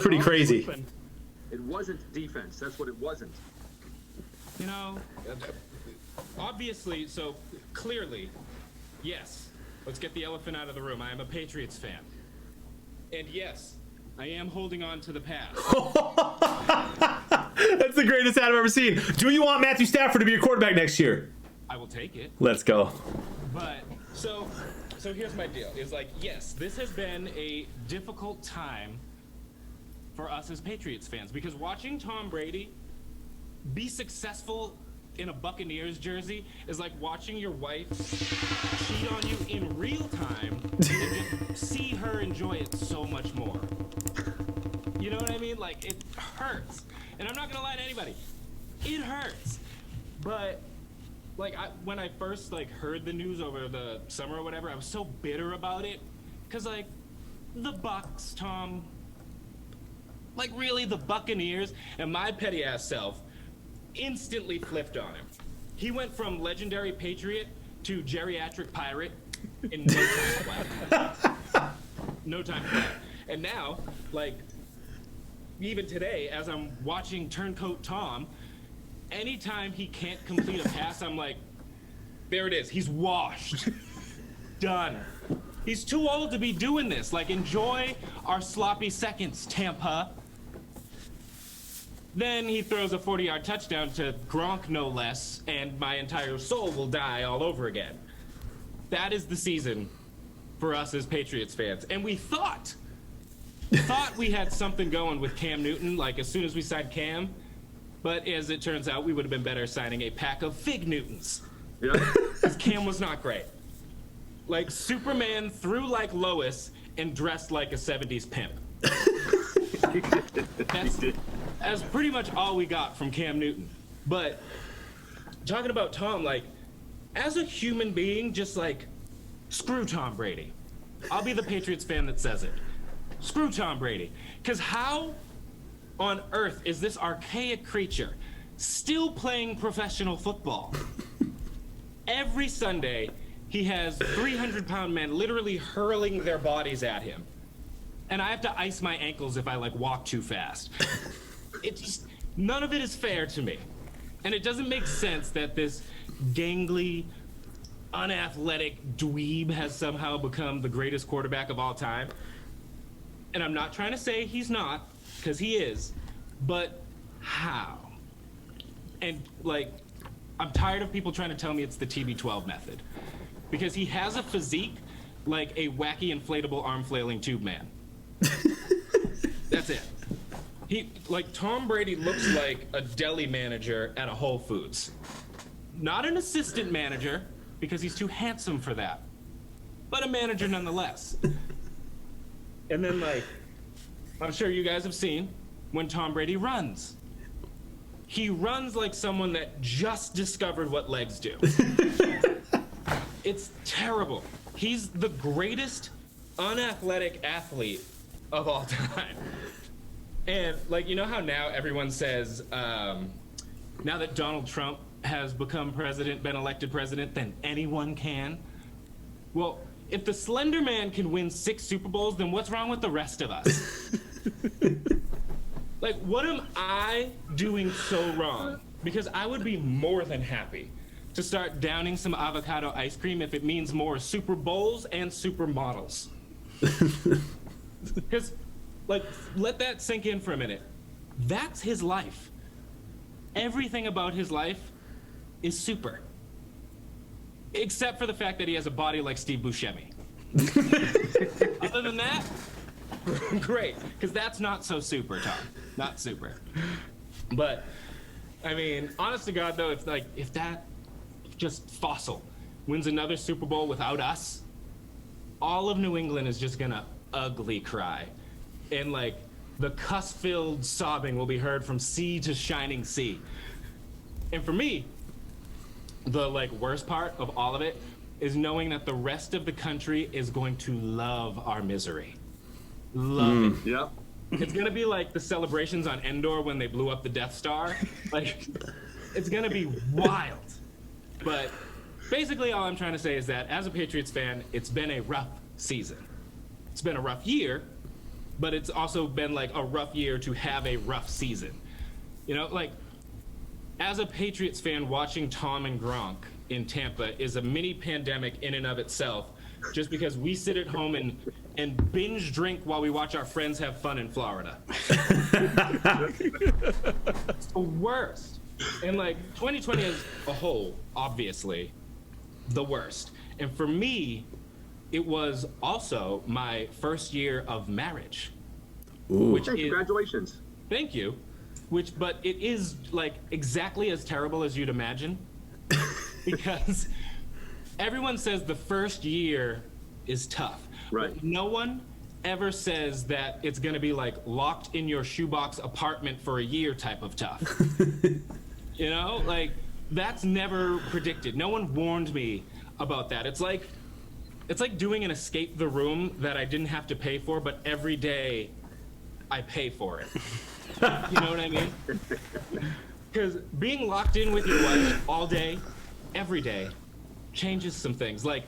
pretty crazy. It wasn't defense. That's what it wasn't. You know, obviously, so clearly, yes, let's get the elephant out of the room. I am a Patriots fan. And yes, I am holding on to the past. That's the greatest ad I've ever seen. Do you want Matthew Stafford to be your quarterback next year? I will take it. Let's go. But so here's my deal. Is like, yes, this has been a difficult time for us as Patriots fans because watching Tom Brady be successful in a Buccaneers jersey is like watching your wife cheat on you in real time and just see her enjoy it so much more. You know what I mean? Like, it hurts. And I'm not gonna lie to anybody. It hurts. But like, when I first like heard the news over the summer or whatever, I was so bitter about it. Cause like, the Bucs, Tom, like really the Buccaneers, and my petty ass self instantly flipped on him. He went from legendary Patriot to geriatric pirate in no time flat. No time flat. And now, like, even today, as I'm watching Turncoat Tom, anytime he can't complete a pass, I'm like, there it is. He's washed. Done. He's too old to be doing this. Like, enjoy our sloppy seconds, Tampa. Then he throws a 40-yard touchdown to Gronk, no less, and my entire soul will die all over again. That is the season for us as Patriots fans. And we thought we had something going with Cam Newton, like as soon as we signed Cam. But as it turns out, we would have been better signing a pack of Fig Newtons. Yeah. Because Cam was not great. Like Superman threw like Lois and dressed like a 70s pimp. That's pretty much all we got from Cam Newton. But talking about Tom, like, as a human being, just like, screw Tom Brady. I'll be the Patriots fan that says it. Screw Tom Brady. Because how on earth is this archaic creature still playing professional football? Every Sunday, he has 300-pound men literally hurling their bodies at him. And I have to ice my ankles if I, like, walk too fast. It just, none of it is fair to me. And it doesn't make sense that this gangly, unathletic dweeb has somehow become the greatest quarterback of all time. And I'm not trying to say he's not, because he is, but how? And, like, I'm tired of people trying to tell me it's the TB12 method. Because he has a physique like a wacky inflatable arm flailing tube man. That's it. Like Tom Brady looks like a deli manager at a Whole Foods. Not an assistant manager, because he's too handsome for that. But a manager nonetheless. And then, like, I'm sure you guys have seen when Tom Brady runs. He runs like someone that just discovered what legs do. It's terrible. He's the greatest unathletic athlete of all time. And, like, you know how now everyone says, now that Donald Trump has become president, been elected president, then anyone can? Well, if the Slender Man can win 6 Super Bowls, then what's wrong with the rest of us? Like, what am I doing so wrong? Because I would be more than happy to start downing some avocado ice cream if it means more Super Bowls and supermodels. Because, like, let that sink in for a minute. That's his life. Everything about his life is super. Except for the fact that he has a body like Steve Buscemi. Other than that, great. Because that's not so super, Tom. Not super. But, I mean, honest to God, though, if that just fossil wins another Super Bowl without us, all of New England is just gonna ugly cry. And, like, the cuss-filled sobbing will be heard from sea to shining sea. And for me, the, like, worst part of all of it is knowing that the rest of the country is going to love our misery. Love it. Yep. It's gonna be like the celebrations on Endor when they blew up the Death Star. Like, it's gonna be wild. But basically all I'm trying to say is that as a Patriots fan, it's been a rough season. It's been a rough year, but it's also been like a rough year to have a rough season. You know, like as a Patriots fan, watching Tom and Gronk in Tampa is a mini pandemic in and of itself, just because we sit at home and binge drink while we watch our friends have fun in Florida. It's the worst. And like 2020 as a whole, obviously, the worst. And for me, it was also my first year of marriage. Ooh. Which Hey, is, congratulations. thank you. But it is like exactly as terrible as you'd imagine, because everyone says the first year is tough. Right. But no one ever says that it's going to be like locked in your shoebox apartment for a year type of tough. You know, like that's never predicted. No one warned me about that. It's like doing an escape the room that I didn't have to pay for, but every day I pay for it. You know what I mean? Because being locked in with your wife all day, every day, changes some things. Like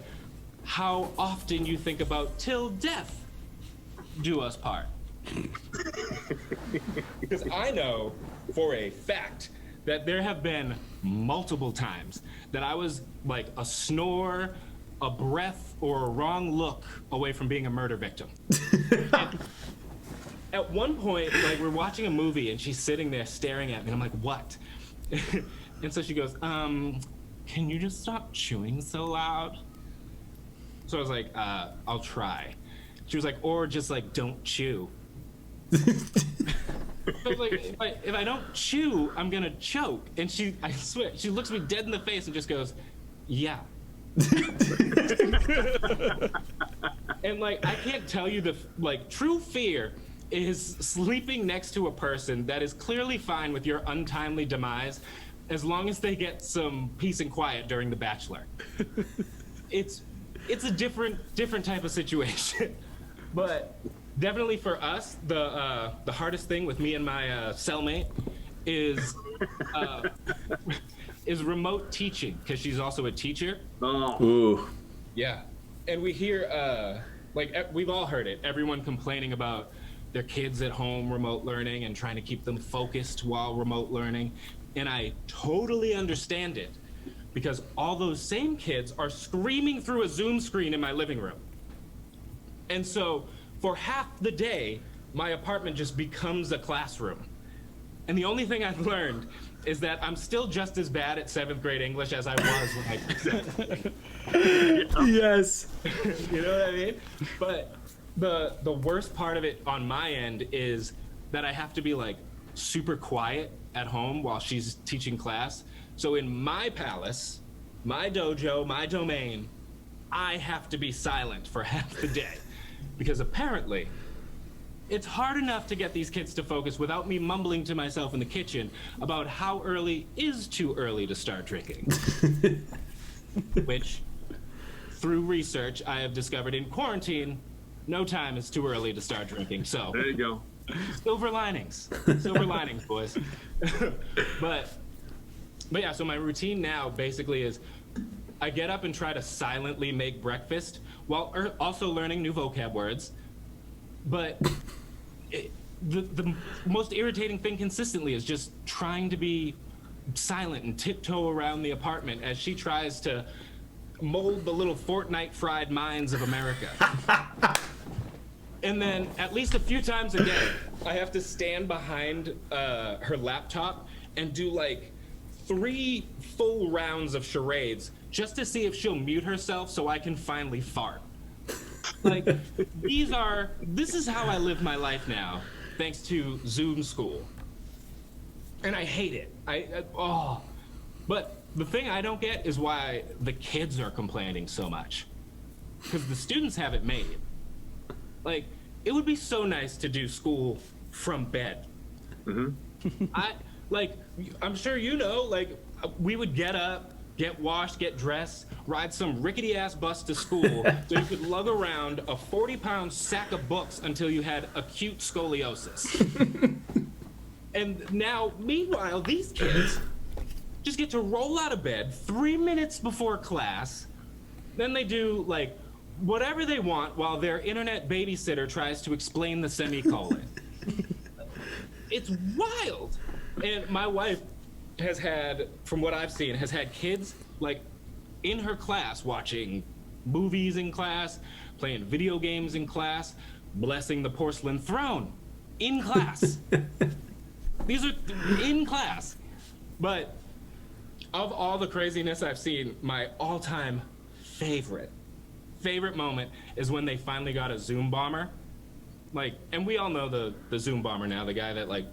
how often you think about till death do us part. Because I know for a fact that there have been multiple times that I was like a snore, a breath, or a wrong look away from being a murder victim. And at one point, like we're watching a movie and she's sitting there staring at me and I'm like, what? And so she goes, can you just stop chewing so loud? So I was like, I'll try. She was like, or just like, don't chew. I was like, if I don't chew, I'm gonna choke. And I swear, she looks me dead in the face and just goes, yeah. And like, I can't tell you true fear is sleeping next to a person that is clearly fine with your untimely demise as long as they get some peace and quiet during The Bachelor. It's a different type of situation. But definitely for us, the hardest thing with me and my cellmate is remote teaching, because she's also a teacher. Oh, Ooh. Yeah. And we hear, we've all heard it, everyone complaining about their kids at home remote learning and trying to keep them focused while remote learning. And I totally understand it, because all those same kids are screaming through a Zoom screen in my living room. And so for half the day, my apartment just becomes a classroom. And the only thing I've learned is that I'm still just as bad at 7th grade English as I was when I Yes. You know what I mean? But the worst part of it on my end is that I have to be like super quiet at home while she's teaching class. So in my palace, my dojo, my domain, I have to be silent for half the day, because apparently it's hard enough to get these kids to focus without me mumbling to myself in the kitchen about how early is too early to start drinking. Which, through research, I have discovered in quarantine, no time is too early to start drinking. So there you go. silver linings, boys. but yeah, so my routine now basically is I get up and try to silently make breakfast while also learning new vocab words. But the most irritating thing consistently is just trying to be silent and tiptoe around the apartment as she tries to mold the little Fortnite fried minds of America. And then at least a few times a day, I have to stand behind her laptop and do like 3 full rounds of charades just to see if she'll mute herself so I can finally fart. Like, this is how I live my life now, thanks to Zoom school. And I hate it. But the thing I don't get is why the kids are complaining so much. Because the students have it made. Like, it would be so nice to do school from bed. Mm-hmm. I'm sure you know, like, we would get up, get washed, get dressed, ride some rickety-ass bus to school so you could lug around a 40-pound sack of books until you had acute scoliosis. And now, meanwhile, these kids just get to roll out of bed 3 minutes before class. Then they do, like, whatever they want while their internet babysitter tries to explain the semicolon. It's wild. And my wife has had, from what I've seen, has had kids like in her class watching movies in class, playing video games in class, blessing the porcelain throne in class. These are in class. But of all the craziness I've seen, my all-time favorite moment is when they finally got a Zoom bomber. Like, and we all know the Zoom bomber now, the guy that like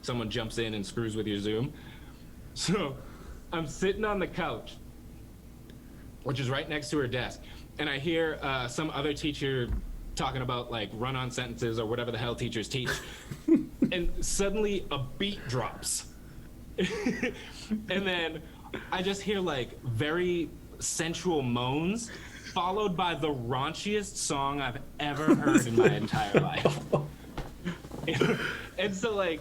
someone jumps in and screws with your Zoom. So I'm sitting on the couch, which is right next to her desk, and I hear some other teacher talking about like run-on sentences or whatever the hell teachers teach, and suddenly a beat drops. And then I just hear like very sensual moans, followed by the raunchiest song I've ever heard in my entire life. And so like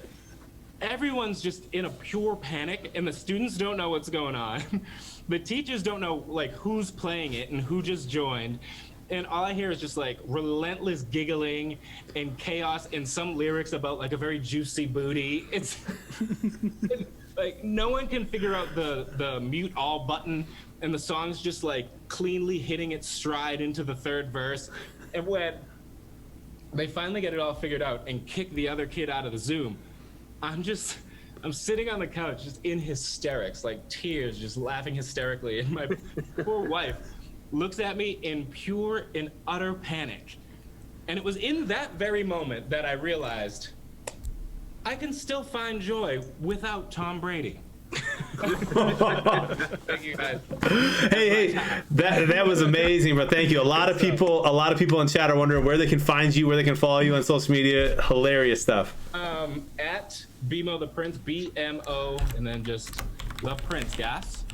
everyone's just in a pure panic, and the students don't know what's going on. The teachers don't know like who's playing it and who just joined. And all I hear is just like relentless giggling and chaos and some lyrics about like a very juicy booty. It's like no one can figure out the mute all button, and the song's just like cleanly hitting its stride into the third verse. And when they finally get it all figured out and kick the other kid out of the Zoom, I'm sitting on the couch just in hysterics, like tears, just laughing hysterically. And my poor wife looks at me in pure and utter panic. And it was in that very moment that I realized I can still find joy without Tom Brady. Thank you guys. Hey, that was amazing, but thank you. A lot of people in chat are wondering where they can find you, where they can follow you on social media. Hilarious stuff. At BMO the Prince, BMO, and then just the Prince, guys.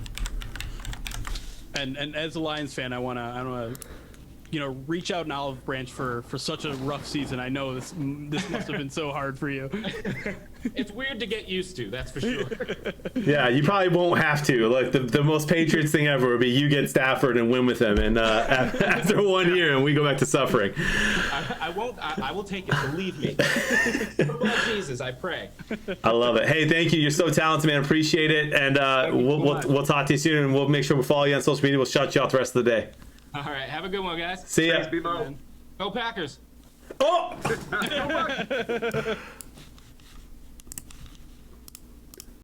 And as a Lions fan, I wanna reach out an olive branch for such a rough season. I know this must have been so hard for you. It's weird to get used to, that's for sure. Yeah, you probably won't have to. Like the most Patriots thing ever would be you get Stafford and win with him, and after 1 year, and we go back to suffering. I won't. I will take it. Believe me. Oh, Jesus, I pray. I love it. Hey, thank you. You're so talented, man. Appreciate it, and we'll talk to you soon, and we'll make sure we follow you on social media. We'll shout you out the rest of the day. All right, have a good one, guys. See ya. Thanks, BMO. Go Packers. Oh!